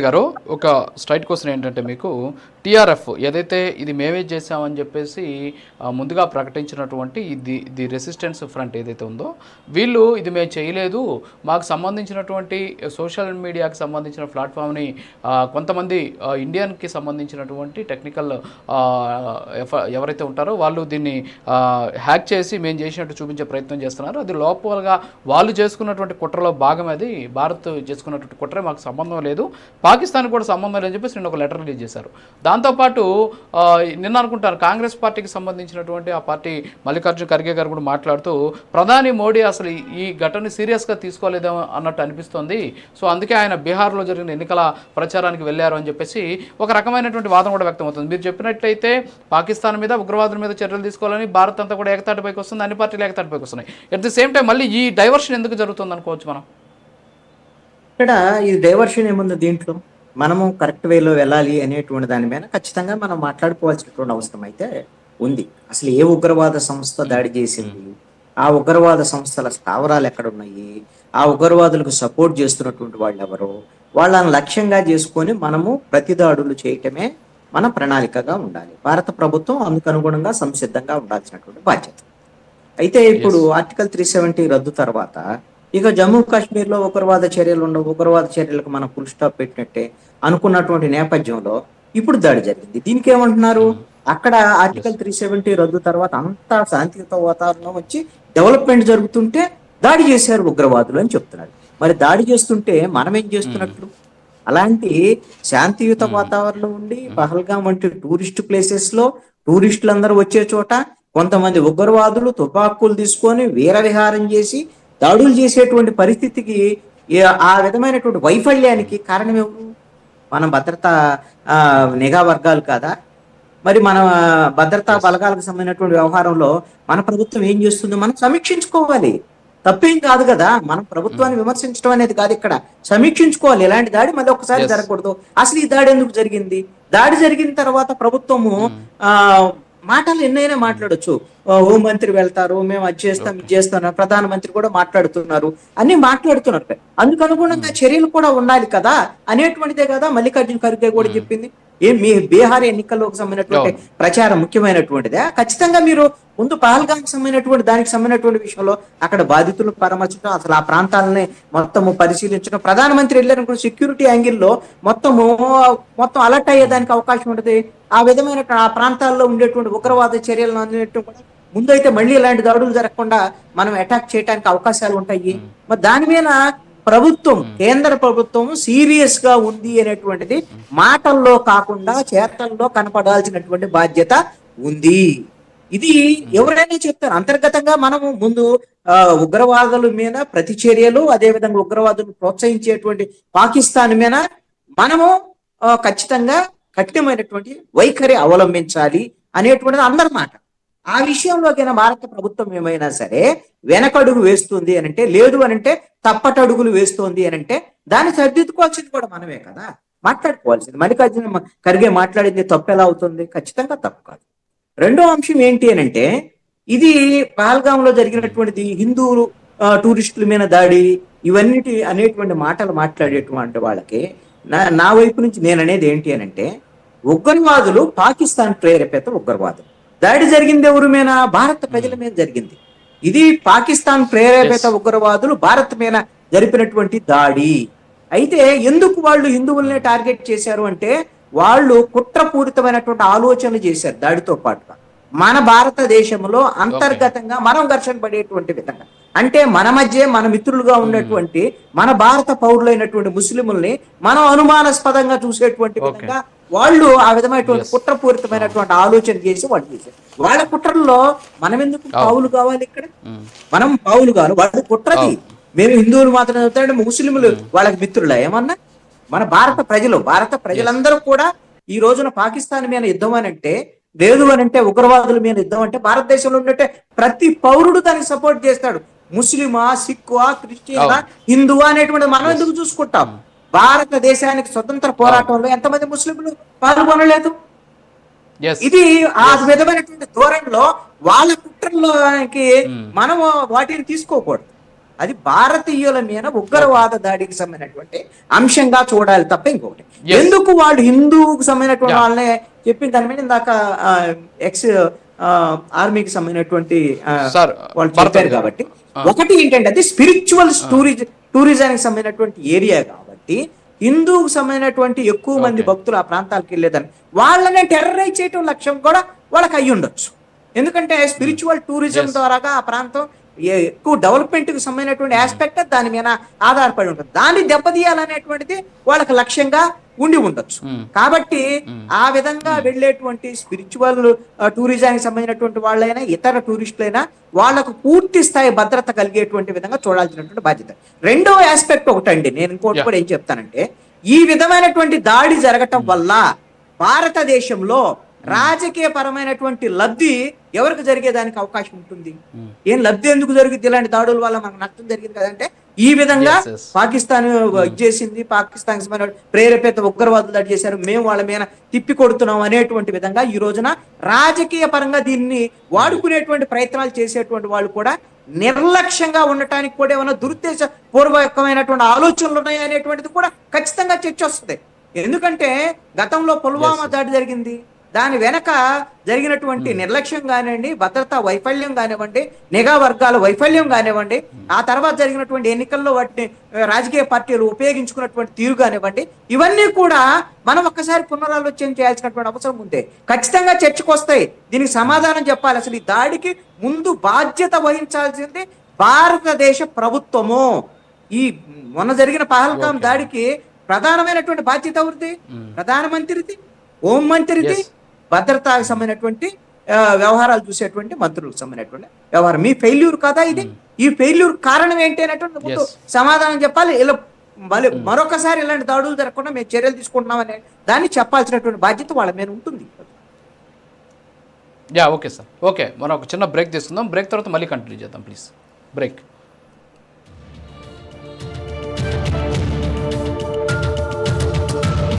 గారు ఒక straight question ఏంటంటే మీకు టీఆర్ఎఫ్ ఏదైతే ఇది మేమే చేసామని చెప్పేసి ముందుగా ప్రకటించినటువంటి ఇది రెసిస్టెన్స్ ఫ్రంట్ ఏదైతే ఉందో వీళ్ళు ఇది మేము చేయలేదు, మాకు సంబంధించినటువంటి సోషల్ మీడియాకి సంబంధించిన ప్లాట్ఫామ్ని కొంతమంది ఇండియన్కి సంబంధించినటువంటి టెక్నికల్ ఎవరైతే ఉంటారో వాళ్ళు దీన్ని హ్యాక్ చేసి మేము చేసినట్టు చూపించే ప్రయత్నం చేస్తున్నారు. అది లోపలగా వాళ్ళు చేసుకున్నటువంటి కుట్రలో భాగం, అది భారత్ చేసుకున్నటువంటి కుట్రే, మాకు సంబంధం లేదు, పాకిస్తాన్ కూడా సంబంధం లేదని చెప్పేసి నిన్న ఒక లెటర్ రిలీజ్ చేశారు. దాంతోపాటు నిన్న అనుకుంటారు కాంగ్రెస్ పార్టీకి సంబంధించినటువంటి ఆ పార్టీ మల్లికార్జున ఖర్గే గారు కూడా మాట్లాడుతూ ప్రధాని మోడీ అసలు ఈ ఘటనని సీరియస్గా తీసుకోలేదేమో అన్నట్టు అనిపిస్తోంది, సో అందుకే ఆయన బీహార్లో జరిగిన ఎన్నికల ప్రచారానికి వెళ్ళారు అని చెప్పేసి ఒక రకమైనటువంటి వాదన కూడా వ్యక్తం అవుతుంది. మీరు చెప్పినట్లయితే పాకిస్తాన్ మీద ఉగ్రవాదుల మీద చర్యలు తీసుకోవాలని భారత్ అంతా కూడా ఏకతాటిపైకి వస్తుంది, అన్ని పార్టీలు ఏకతాటిపైకి వస్తున్నాయి. ఎట్ ది సేమ్ టైం మళ్ళీ ఈ డైవర్షన్ ఎందుకు జరుగుతుంది అనుకోవచ్చు మనం? ఇక్కడ ఇది డైవర్షన్ ఏముంది దీంట్లో, మనము కరెక్ట్ వేలో వెళ్ళాలి అనేటువంటి దాని మీద ఖచ్చితంగా మనం మాట్లాడుకోవాల్సినటువంటి అవసరం అయితే ఉంది. అసలు ఏ ఉగ్రవాద సంస్థ దాడి చేసింది, ఆ ఉగ్రవాద సంస్థల స్థావరాలు ఎక్కడున్నాయి, ఆ ఉగ్రవాదులకు సపోర్ట్ చేస్తున్నటువంటి వాళ్ళు ఎవరు, వాళ్ళని లక్ష్యంగా చేసుకొని మనము ప్రతిదాడులు చేయటమే మన ప్రణాళికగా ఉండాలి. భారత ప్రభుత్వం అందుకు అనుగుణంగా సంసిద్ధంగా ఉండాల్సినటువంటి బాధ్యత. అయితే ఇప్పుడు ఆర్టికల్ 370 రద్దు తర్వాత ఇక జమ్మూ కాశ్మీర్లో ఉగ్రవాద చర్యలు ఉండవు, ఉగ్రవాద చర్యలకు మనం ఫుల్ స్టాప్ పెట్టినట్టే అనుకున్నటువంటి నేపథ్యంలో ఇప్పుడు దాడి జరిగింది. దీనికి ఏమంటున్నారు, అక్కడ ఆర్టికల్ 370 రద్దు తర్వాత అంతా శాంతియుత వాతావరణం వచ్చి డెవలప్మెంట్ జరుగుతుంటే దాడి చేశారు ఉగ్రవాదులు అని చెప్తున్నారు. మరి దాడి చేస్తుంటే మనం ఏం చేస్తున్నట్లు? అలాంటి శాంతియుత వాతావరణం ఉండి పహల్గాం వంటి టూరిస్ట్ ప్లేసెస్ లో టూరిస్టులందరూ వచ్చే చోట కొంతమంది ఉగ్రవాదులు తుపాకులు తీసుకొని వీరవిహారం చేసి దాడులు చేసేటువంటి పరిస్థితికి, ఆ విధమైనటువంటి వైఫల్యానికి కారణం ఎవరు? మన భద్రతా నిఘా వర్గాలు కాదా? మరి మన భద్రతా బలగాలకు సంబంధించినటువంటి వ్యవహారంలో మన ప్రభుత్వం ఏం చేస్తుందో మనం సమీక్షించుకోవాలి. తప్పేం కాదు కదా, మనం ప్రభుత్వాన్ని విమర్శించడం అనేది కాదు, ఇక్కడ సమీక్షించుకోవాలి. ఇలాంటి దాడి మళ్ళీ ఒకసారి జరగకూడదు. అసలు ఈ దాడి ఎందుకు జరిగింది, దాడి జరిగిన తర్వాత ప్రభుత్వము మాటలు ఎన్నైనా మాట్లాడొచ్చు. హోంమంత్రి వెళ్తారు, మేము అది చేస్తాం ఇది చేస్తాం, ప్రధానమంత్రి కూడా మాట్లాడుతున్నారు, అన్ని మాట్లాడుతున్నారు. అందుకు అనుగుణంగా చర్యలు కూడా ఉండాలి కదా అనేటువంటిదే కదా మల్లికార్జున ఖర్గే కూడా చెప్పింది. మీ బీహార్ ఎన్నికల్లోకి సంబంధించినటువంటి ప్రచారం ముఖ్యమైనటువంటిదే. ఖచ్చితంగా మీరు ముందు పహల్గాంకి సంబంధించినటువంటి దానికి సంబంధించినటువంటి విషయంలో అక్కడ బాధితులు పరామర్శించడం, అసలు ఆ ప్రాంతాలని మొత్తము పరిశీలించడం, ప్రధానమంత్రి వెళ్ళారనుకో సెక్యూరిటీ యాంగిల్లో మొత్తం అలర్ట్ అయ్యేదానికి అవకాశం ఉంటుంది. ఆ విధమైన ఆ ప్రాంతాల్లో ఉండేటువంటి ఉగ్రవాద చర్యలను అనేటువంటి కూడా ముందైతే మళ్ళీ ఇలాంటి దాడులు జరగకుండా మనం అటాక్ చేయడానికి అవకాశాలు ఉంటాయి. మరి దాని మీద ప్రభుత్వం, కేంద్ర ప్రభుత్వం సీరియస్ గా ఉంది అనేటువంటిది మాటల్లో కాకుండా చేతల్లో కనపడాల్సినటువంటి బాధ్యత ఉంది. ఇది ఎవరైనా చెప్తారు. అంతర్గతంగా మనము ముందు ఉగ్రవాదుల మీద ప్రతి చర్యలు, అదేవిధంగా ఉగ్రవాదులు ప్రోత్సహించేటువంటి పాకిస్తాన్ మీద మనము ఖచ్చితంగా కఠినమైనటువంటి వైఖరి అవలంబించాలి అనేటువంటిది అందరి మాట. ఆ విషయంలోకైనా భారత ప్రభుత్వం ఏమైనా సరే వెనకడుగు వేస్తుంది అనంటే, లేదు అనంటే తప్పటడుగులు వేస్తుంది అనంటే దాన్ని సరిదిద్దుకోవాల్సింది కూడా మనమే కదా, మాట్లాడుకోవాల్సింది. మల్లికార్జున ఖర్గే మాట్లాడింది తప్పు ఎలా అవుతుంది? ఖచ్చితంగా తప్పు కాదు. రెండో అంశం ఏంటి అనంటే, ఇది పహల్గాంలో జరిగినటువంటిది హిందువులు టూరిస్టుల మీద దాడి, ఇవన్నిటి అనేటువంటి మాటలు మాట్లాడేటువంటి వాళ్ళకి నా వైపు నుంచి నేను అనేది ఏంటి అనంటే, ఉగ్రవాదులు పాకిస్తాన్ ప్రేరేపిత ఉగ్రవాదులు. దాడి జరిగింది ఎవరి మీద? భారత ప్రజల మీద జరిగింది. ఇది పాకిస్తాన్ ప్రేరేపిత ఉగ్రవాదులు భారత్ మీద జరిపినటువంటి దాడి. అయితే ఎందుకు వాళ్ళు హిందువుల్ని టార్గెట్ చేశారు అంటే, వాళ్ళు కుట్రపూరితమైనటువంటి ఆలోచనలు చేశారు. దాడితో పాటుగా మన భారతదేశంలో అంతర్గతంగా మనం ఘర్షణ పడేటువంటి విధంగా, అంటే మన మధ్య మన మిత్రులుగా ఉన్నటువంటి మన భారత పౌరులైనటువంటి ముస్లింల్ని మనం అనుమానాస్పదంగా చూసేటువంటి విధంగా వాళ్ళు ఆ విధమైనటువంటి కుట్రపూరితమైనటువంటి ఆలోచన చేసి వాళ్ళు చేశారు. వాళ్ళ కుట్రల్లో మనం ఎందుకు పావులు కావాలి? ఇక్కడ మనం పావులు కావాలి, వాళ్ళ కుట్రది. మేము హిందువులు మాత్రం చదువుతారంటే ముస్లింలు వాళ్ళకి మిత్రులా ఏమన్నా? మన భారత ప్రజలందరూ కూడా ఈ రోజున పాకిస్తాన్ మీద యుద్ధం అని అంటే, లేదు అని అంటే ఉగ్రవాదుల మీద యుద్ధం అంటే, భారతదేశంలో ఉన్నట్టే ప్రతి పౌరుడు దానికి సపోర్ట్ చేస్తాడు. ముస్లిమా, సిక్కువా, క్రిస్టియనా, హిందువా అనేటువంటి మనం ఎందుకు చూసుకుంటాం? భారతదేశానికి స్వతంత్ర పోరాటంలో ఎంతమంది ముస్లింలు పాల్గొనలేదు? ఇది ఆ విధమైనటువంటి ధోరణిలో వాళ్ళ కుట్రలోకి మనము వాటిని తీసుకోకూడదు. అది భారతీయుల మీద ఉగ్రవాద దాడికి సంబంధించినటువంటి అంశంగా చూడాలి తప్ప ఇంకొకటి. ఎందుకు వాళ్ళు హిందూకు సంబంధించినటువంటి వాళ్ళనే చెప్పిన దాని మీద ఇందాక ఎక్స్ ఆర్మీకి సంబంధించినటువంటి వాళ్ళు చెప్పారు కాబట్టి, ఒకటి ఏంటంటే అది స్పిరిచువల్ టూరిజానికి సంబంధించినటువంటి ఏరియా కాబట్టి హిందూకు సంబంధించినటువంటి ఎక్కువ మంది భక్తులు ఆ ప్రాంతాలకు వెళ్ళేదని వాళ్ళని టెర్రరైజ్ చేయటం లక్ష్యం కూడా వాళ్ళకి అయ్యి ఉండొచ్చు. ఎందుకంటే స్పిరిచువల్ టూరిజం ద్వారాగా ఆ ప్రాంతం ఎక్కువ డెవలప్మెంట్ కి సంబంధించినటువంటి ఆస్పెక్ట్ దాని మీద ఆధారపడి ఉంటుంది. దాన్ని దెబ్బతీయాలనేటువంటిది వాళ్ళకి లక్ష్యంగా ఉండి ఉండొచ్చు. కాబట్టి ఆ విధంగా వెళ్ళేటువంటి స్పిరిచువల్ టూరిజానికి సంబంధించినటువంటి వాళ్ళైనా ఇతర టూరిస్టులైనా వాళ్ళకు పూర్తి స్థాయి భద్రత కలిగేటువంటి విధంగా చూడాల్సినటువంటి బాధ్యత. రెండో ఆస్పెక్ట్ ఒకటండి, నేను ఇంకోటి కూడా ఏం చెప్తానంటే, ఈ విధమైనటువంటి దాడి జరగటం వల్ల భారతదేశంలో రాజకీయ పరమైనటువంటి లబ్ధి ఎవరికి జరిగేదానికి అవకాశం ఉంటుంది? ఏం లబ్ధి ఎందుకు జరుగుతుంది? ఇలాంటి దాడుల వల్ల మనకు నష్టం జరిగింది కదంటే, ఈ విధంగా పాకిస్తాన్ చేసింది, పాకిస్తాన్ ప్రేరేపిత ఉగ్రవాదులు దాడి చేశారు, మేము వాళ్ళ మీద తిప్పి కొడుతున్నాం అనేటువంటి విధంగా ఈ రోజున రాజకీయ పరంగా దీన్ని వాడుకునేటువంటి ప్రయత్నాలు చేసేటువంటి వాళ్ళు కూడా నిర్లక్ష్యంగా ఉండటానికి కూడా ఏమైనా దురుద్దేశ పూర్వకమైనటువంటి ఆలోచనలు ఉన్నాయి అనేటువంటిది కూడా ఖచ్చితంగా చర్చ వస్తుంది. ఎందుకంటే గతంలో పుల్వామా దాడి జరిగింది, దాని వెనక జరిగినటువంటి నిర్లక్ష్యం కానివ్వండి, భద్రతా వైఫల్యం కానివ్వండి, నిఘా వర్గాల వైఫల్యం కానివ్వండి, ఆ తర్వాత జరిగినటువంటి ఎన్నికల్లో వాటిని రాజకీయ పార్టీలు ఉపయోగించుకున్నటువంటి తీరు కానివ్వండి, ఇవన్నీ కూడా మనం ఒక్కసారి పునరాలోచన చేయాల్సినటువంటి అవసరం ఉంది. ఖచ్చితంగా చర్చకు వస్తాయి, దీనికి సమాధానం చెప్పాలి. అసలు ఈ దాడికి ముందు బాధ్యత వహించాల్సింది భారతదేశ ప్రభుత్వము. ఈ మొన్న జరిగిన పహల్గాం దాడికి ప్రధానమైనటువంటి బాధ్యత ఎవరిది? ప్రధానమంత్రిది, హోంమంత్రిది, భద్రతాకు సంబంధించినటువంటి వ్యవహారాలు చూసేటువంటి మంత్రులకు సంబంధించినటువంటి వ్యవహారం. మీ ఫెయిల్యూర్ కదా ఇది? ఈ ఫెయిల్యూర్ కారణం ఏంటి అనేటువంటి ముందు సమాధానం చెప్పాలి. ఇలా మరొకసారి ఇలాంటి దాడులు జరగకుండా మేము చర్యలు తీసుకుంటున్నాం అనే దాన్ని చెప్పాల్సినటువంటి బాధ్యత వాళ్ళ మీద ఉంటుంది. ఓకే సార్, ఓకే, మనం ఒక చిన్న బ్రేక్ తీసుకుందాం. బ్రేక్ తర్వాత మళ్ళీ కంటిన్యూ చేద్దాం ప్లీజ్. బ్రేక్.